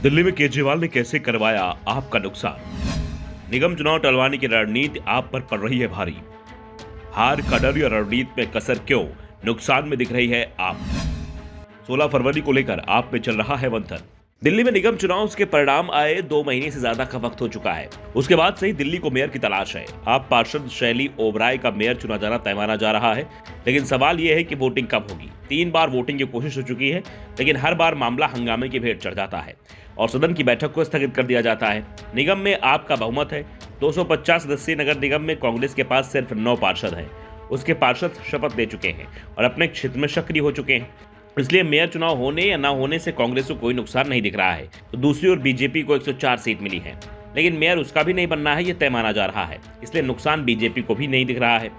दिल्ली में केजरीवाल ने कैसे करवाया आपका नुकसान। निगम चुनाव टलवाने की रणनीति आप पर पड़ रही है भारी। हार का डर या रणनीति में कसर क्यों, नुकसान में दिख रही है आप। 16 फरवरी को लेकर आप में चल रहा है मंथन। दिल्ली में निगम चुनाव के परिणाम आए 2 महीने से ज्यादा का वक्त हो चुका है। उसके बाद से ही दिल्ली को मेयर की तलाश है। आप पार्षद शैली ओबराय का मेयर चुना जाना तय माना जा रहा है, लेकिन सवाल यह है कि वोटिंग कब होगी। 3 बार वोटिंग की कोशिश हो चुकी है, लेकिन हर बार मामला हंगामे की भेंट चढ़ जाता है और सदन की बैठक को स्थगित कर दिया जाता है। निगम में आपका बहुमत है। 250 सदस्यीय नगर निगम में कांग्रेस के पास सिर्फ 9 पार्षद हैं। उसके पार्षद शपथ ले चुके हैं और अपने क्षेत्र में सक्रिय हो चुके हैं। इसलिए मेयर चुनाव होने या ना होने से कांग्रेस को कोई नुकसान नहीं दिख रहा है। तो दूसरी ओर बीजेपी को 104 सीट मिली है, लेकिन मेयर उसका भी नहीं बनना है, यह तय माना जा रहा है। इसलिए नुकसान बीजेपी को भी नहीं दिख रहा है।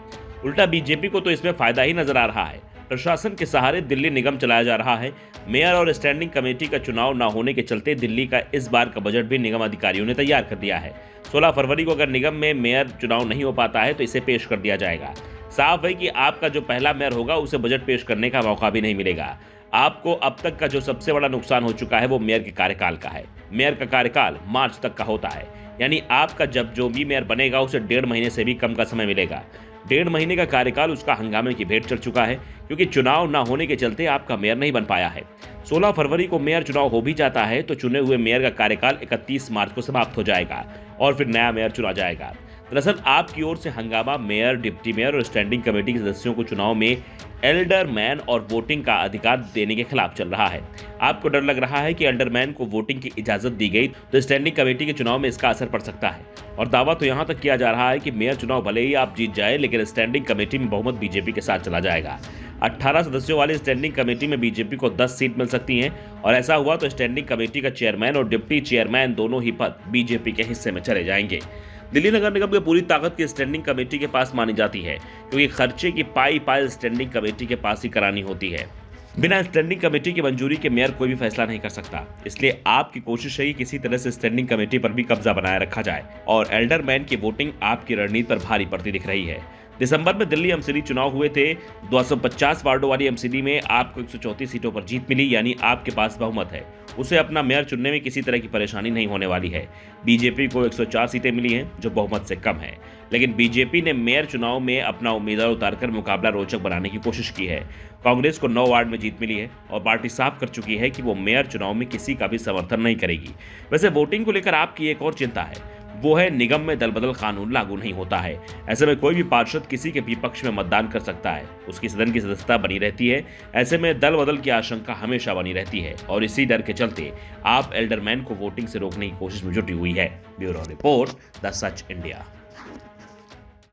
उल्टा बीजेपी को तो इसमें फायदा ही नजर आ रहा है। प्रशासन के सहारे दिल्ली निगम चलाया जा रहा है। मेयर और स्टैंडिंग कमेटी का चुनाव न होने के चलते दिल्ली का इस बार का बजट भी निगम अधिकारियों ने तैयार कर दिया है। 16 फरवरी को अगर निगम में मेयर चुनाव नहीं हो पाता है तो इसे पेश कर दिया जाएगा। साफ है कि आपका जो पहला मेयर होगा उसे बजट पेश करने का मौका भी नहीं मिलेगा। आपको अब तक का जो सबसे बड़ा नुकसान हो चुका है वो मेयर के कार्यकाल का है। मेयर का कार्यकाल मार्च तक का होता है, यानी आपका जब जो भी मेयर बनेगा उसे 1.5 महीने से भी कम का समय मिलेगा। 1.5 महीने का कार्यकाल उसका हंगामे की भेंट चढ़ चुका है, क्योंकि चुनाव न होने के चलते आपका मेयर नहीं बन पाया है। 16 फरवरी को मेयर चुनाव हो भी जाता है तो चुने हुए मेयर का कार्यकाल 31 मार्च को समाप्त हो जाएगा और फिर नया मेयर चुना जाएगा। दरअसल आपकी ओर से हंगामा मेयर, डिप्टी मेयर और स्टैंडिंग कमेटी के सदस्यों को चुनाव में एल्डरमैन और वोटिंग का अधिकार देने के खिलाफ चल रहा है। आपको डर लग रहा है कि एल्डरमैन को वोटिंग की इजाजत दी गई तो स्टैंडिंग कमेटी के चुनाव में इसका असर पड़ सकता है। और दावा तो यहां तक किया जा रहा है कि मेयर चुनाव भले ही आप जीत जाए, लेकिन स्टैंडिंग कमेटी में बहुमत बीजेपी के साथ चला जाएगा। 18 सदस्यों वाली स्टैंडिंग कमेटी में बीजेपी को 10 सीट मिल सकती हैं और ऐसा हुआ तो स्टैंडिंग कमेटी का चेयरमैन और डिप्टी चेयरमैन दोनों ही पद बीजेपी के हिस्से में चले जाएंगे। दिल्ली नगर निगम की पूरी ताकत की स्टैंडिंग कमेटी के पास मानी जाती है, क्योंकि खर्चे की पाई स्टैंडिंग कमेटी के पास ही करानी होती है। बिना स्टैंडिंग कमेटी की मंजूरी के मेयर कोई भी फैसला नहीं कर सकता। इसलिए आपकी कोशिश है कि किसी तरह से स्टैंडिंग कमेटी पर भी कब्जा बनाए रखा जाए और एल्डरमैन की वोटिंग आपकी रणनीति पर भारी पड़ती दिख रही है। दिसंबर में दिल्ली एमसीडी चुनाव हुए थे। 250 वार्डों वाली एमसीडी में आपको 134 सीटों पर जीत मिली, यानी आपके पास बहुमत है। उसे अपना मेयर चुनने में किसी तरह की परेशानी नहीं होने वाली है। बीजेपी को 104 सीटें मिली हैं, जो बहुमत से कम है, लेकिन बीजेपी ने मेयर चुनाव में अपना उम्मीदवार उतारकर मुकाबला रोचक बनाने की कोशिश की है। कांग्रेस को 9 वार्ड में जीत मिली है और पार्टी साफ कर चुकी है कि वो मेयर चुनाव में किसी का भी समर्थन नहीं करेगी। वैसे वोटिंग को लेकर आपकी एक और चिंता है, वो है निगम में दल बदल कानून लागू नहीं होता है। ऐसे में कोई भी पार्षद किसी के विपक्ष में मतदान कर सकता है, उसकी सदन की सदस्यता बनी रहती है। ऐसे में दल बदल की आशंका हमेशा बनी रहती है और इसी डर के चलते आप एल्डरमैन को वोटिंग से रोकने की कोशिश में जुटी हुई है। Bureau report, the such India.